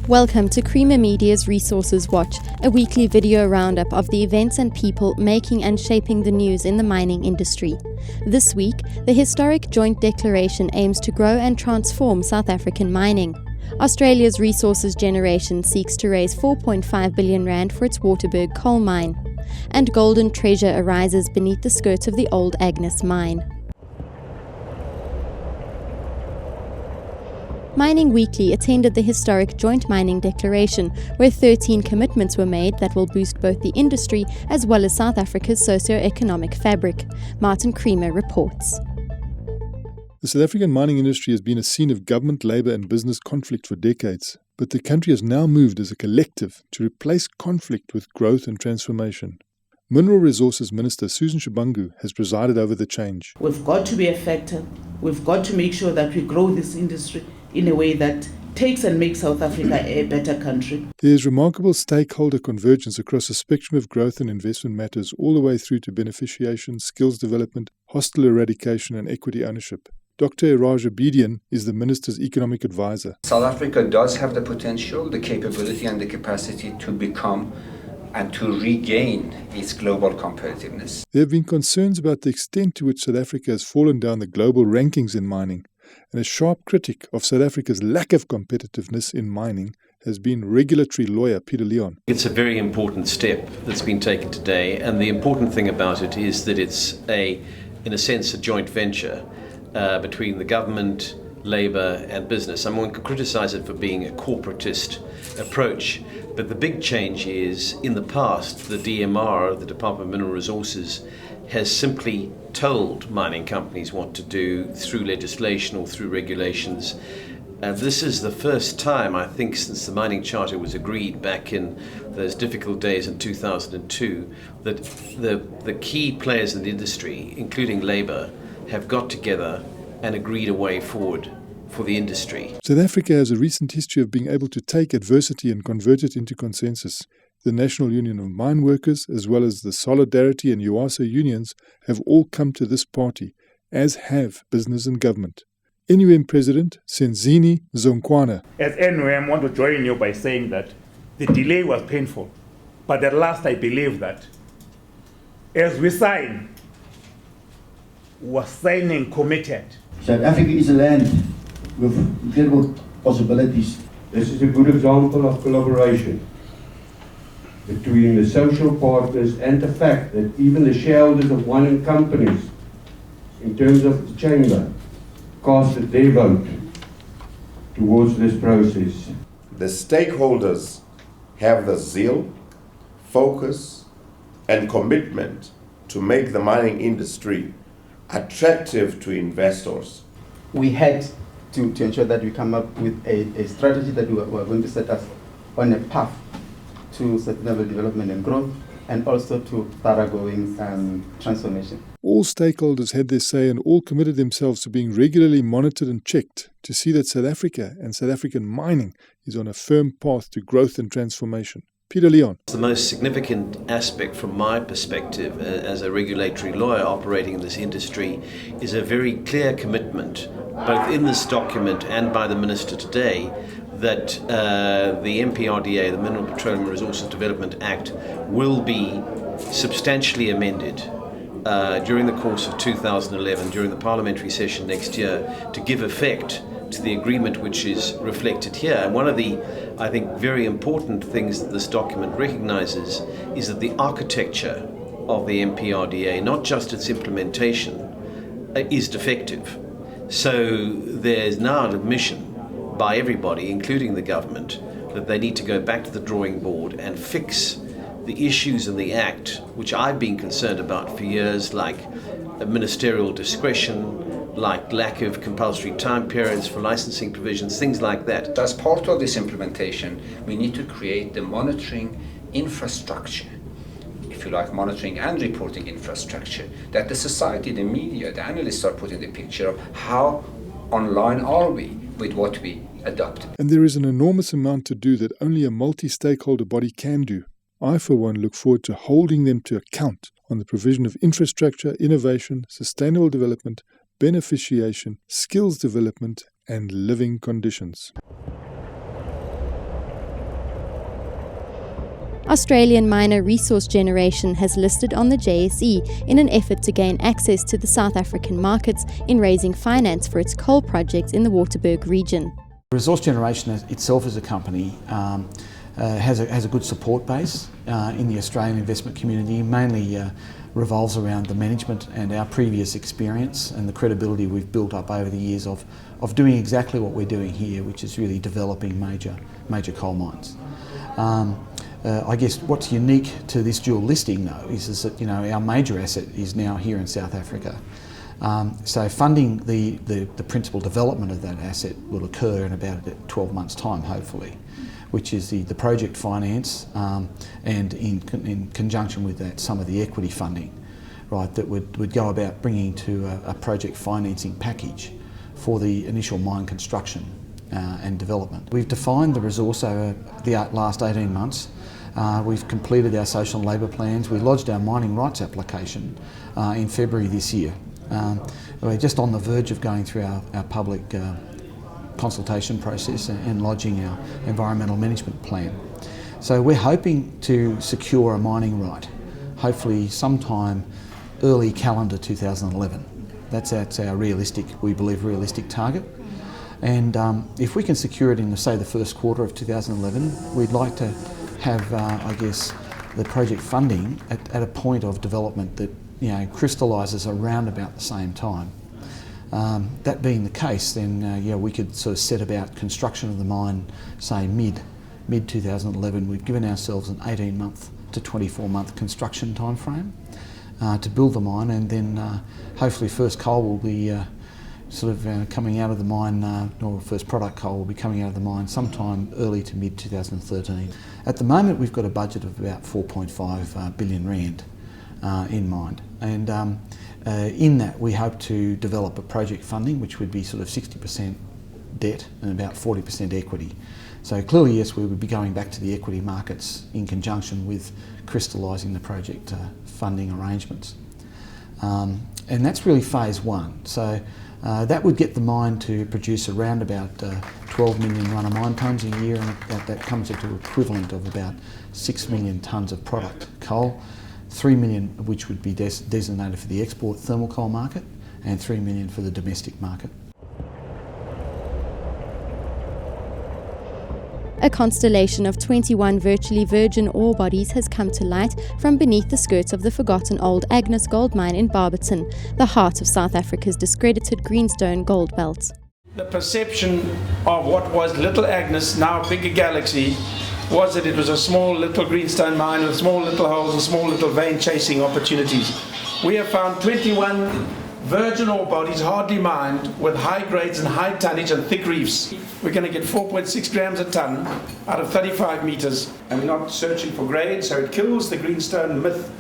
Welcome to Creamer Media's Resources Watch, a weekly video roundup of the events and people making and shaping the news in the mining industry. This week, the historic joint declaration aims to grow and transform South African mining. Australia's Resources Generation seeks to raise 4.5 billion rand for its Waterberg coal mine. And golden treasure arises beneath the skirts of the old Agnes mine. Mining Weekly attended the historic Joint Mining Declaration, where 13 commitments were made that will boost both the industry as well as South Africa's socio-economic fabric. Martin Creamer reports. The South African mining industry has been a scene of government, labour and business conflict for decades, but the country has now moved as a collective to replace conflict with growth and transformation. Mineral Resources Minister Susan Shabangu has presided over the change. We've got to be effective. We've got to make sure that we grow this industry in a way that takes and makes South Africa a better country. There is remarkable stakeholder convergence across a spectrum of growth and investment matters all the way through to beneficiation, skills development, hostile eradication and equity ownership. Dr. Iraj Abedian is the Minister's economic advisor. South Africa does have the potential, the capability and the capacity to become and to regain its global competitiveness. There have been concerns about the extent to which South Africa has fallen down the global rankings in mining, and a sharp critic of South Africa's lack of competitiveness in mining has been regulatory lawyer Peter Leon. It's a very important step that's been taken today, and the important thing about it is that it's in a sense, a joint venture between the government, labour and business. One could criticise it for being a corporatist approach, but the big change is, in the past, the DMR, the Department of Mineral Resources, has simply told mining companies what to do through legislation or through regulations. This is the first time, I think, since the Mining Charter was agreed back in those difficult days in 2002, that the key players in the industry, including labour, have got together and agreed a way forward for the industry. South Africa has a recent history of being able to take adversity and convert it into consensus. The National Union of Mine Workers, as well as the Solidarity and UASA unions, have all come to this party, as have business and government. NUM President Senzini Zonkwana. As NUM, I want to join you by saying that the delay was painful, but at last I believe that as we sign, we're signing committed. South Africa is a land with incredible possibilities. This is a good example of collaboration between the social partners and the fact that even the shareholders of mining companies, in terms of the chamber, casted their vote towards this process. The stakeholders have the zeal, focus, and commitment to make the mining industry attractive to investors. We had to ensure that we come up with a strategy that we were going to set us on a path to sustainable development and growth, and also to thoroughgoing transformation. All stakeholders had their say and all committed themselves to being regularly monitored and checked to see that South Africa and South African mining is on a firm path to growth and transformation. Peter Leon. The most significant aspect from my perspective as a regulatory lawyer operating in this industry is a very clear commitment, both in this document and by the Minister today, that the MPRDA, the Mineral Petroleum Resources Development Act, will be substantially amended during the course of 2011, during the parliamentary session next year, to give effect to the agreement which is reflected here. And one of the, I think, very important things that this document recognises is that the architecture of the MPRDA, not just its implementation, is defective. So there's now an admission by everybody, including the government, that they need to go back to the drawing board and fix the issues in the Act, which I've been concerned about for years, like ministerial discretion, like lack of compulsory time periods for licensing provisions, things like that. As part of this implementation, we need to create the monitoring infrastructure. if you like, monitoring and reporting infrastructure, that the society, the media, the analysts are put in the picture of how online are we with what we adopt. And there is an enormous amount to do that only a multi-stakeholder body can do. I, for one, look forward to holding them to account on the provision of infrastructure, innovation, sustainable development, beneficiation, skills development, and living conditions. Australian Miner Resource Generation has listed on the JSE in an effort to gain access to the South African markets in raising finance for its coal projects in the Waterberg region. Resource Generation itself as a company has a good support base in the Australian investment community, mainly revolves around the management and our previous experience and the credibility we've built up over the years of doing exactly what we're doing here, which is really developing major coal mines. I guess what's unique to this dual listing though is that our major asset is now here in South Africa. So funding the principal development of that asset will occur in about 12 months' time, hopefully, which is the project finance and in conjunction with that some of the equity funding, right, that would go about bringing to a project financing package for the initial mine construction and development. We've defined the resource over the last 18 months. We've completed our social and labour plans. We lodged our mining rights application in February this year. We're just on the verge of going through our public consultation process and lodging our environmental management plan. So we're hoping to secure a mining right, hopefully sometime early calendar 2011. That's our we believe realistic target. And if we can secure it in, say, the first quarter of 2011, we'd like to have, I guess, the project funding at a point of development that crystallises around about the same time. That being the case, then we could sort of set about construction of the mine, say mid 2011. We've given ourselves an 18-month to 24-month construction time frame to build the mine, and then hopefully first coal will be coming out of the mine, or first product coal will be coming out of the mine sometime early to mid 2013. At the moment we've got a budget of about 4.5 billion rand in mind, and in that we hope to develop a project funding which would be sort of 60% debt and about 40% equity. So clearly, yes, we would be going back to the equity markets in conjunction with crystallising the project funding arrangements. And that's really phase one. So that would get the mine to produce around about 12 million run-of-mine tonnes a year, and that comes into an equivalent of about 6 million tonnes of product coal, 3 million of which would be designated for the export thermal coal market and 3 million for the domestic market. A constellation of 21 virtually virgin ore bodies has come to light from beneath the skirts of the forgotten old Agnes gold mine in Barberton, the heart of South Africa's discredited greenstone gold belt. The perception of what was Little Agnes, now Bigger Galaxy, was that it was a small little greenstone mine with small little holes and small little vein chasing opportunities. We have found 21 virgin ore bodies, hardly mined, with high grades and high tonnage and thick reefs. We're going to get 4.6 grams a tonne out of 35 metres, and we're not searching for grade, so it kills the greenstone myth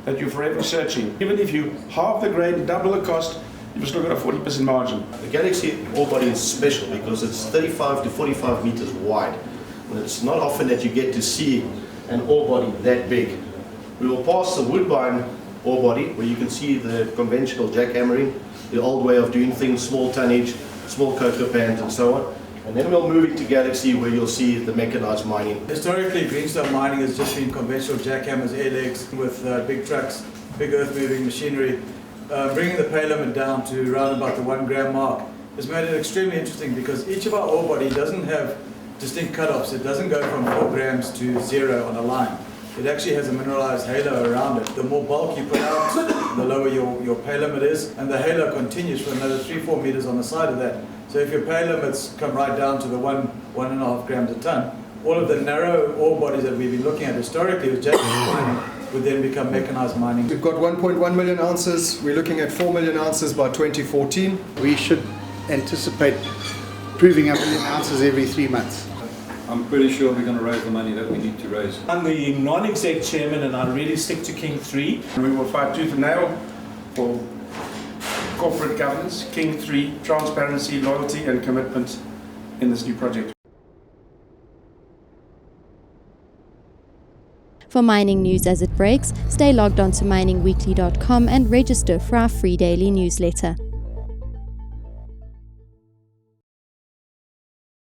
that you're forever searching. Even if you halve the grade and double the cost, you've still got a 40% margin. The Galaxy ore body is special because it's 35 to 45 metres wide. And it's not often that you get to see an ore body that big. We will pass the Woodbine ore body, where you can see the conventional jackhammering, the old way of doing things, small tonnage, small cocoa pans and so on. And then we'll move into Galaxy, where you'll see the mechanized mining. Historically, greenstone mining has just been conventional jackhammers, air legs with big trucks, big earth moving machinery. Bringing the pay limit down to around about the 1 gram mark has made it extremely interesting, because each of our ore body doesn't have distinct cut-offs. It doesn't go from 4 grams to 0 on a line. It actually has a mineralized halo around it. The more bulk you put out, the lower your pay limit is, and the halo continues for another 3-4 meters on the side of that. So if your pay limits come right down to the 1.5 grams a ton, all of the narrow ore bodies that we've been looking at historically with jackhammer mining would then become mechanized mining. We've got 1.1 million ounces. We're looking at 4 million ounces by 2014. We should anticipate proving 1 million ounces every 3 months. I'm pretty sure we're going to raise the money that we need to raise. I'm the non-exec chairman and I really stick to King 3. We will fight tooth and nail for corporate governance, King 3, transparency, loyalty and commitment in this new project. For mining news as it breaks, stay logged on to miningweekly.com and register for our free daily newsletter.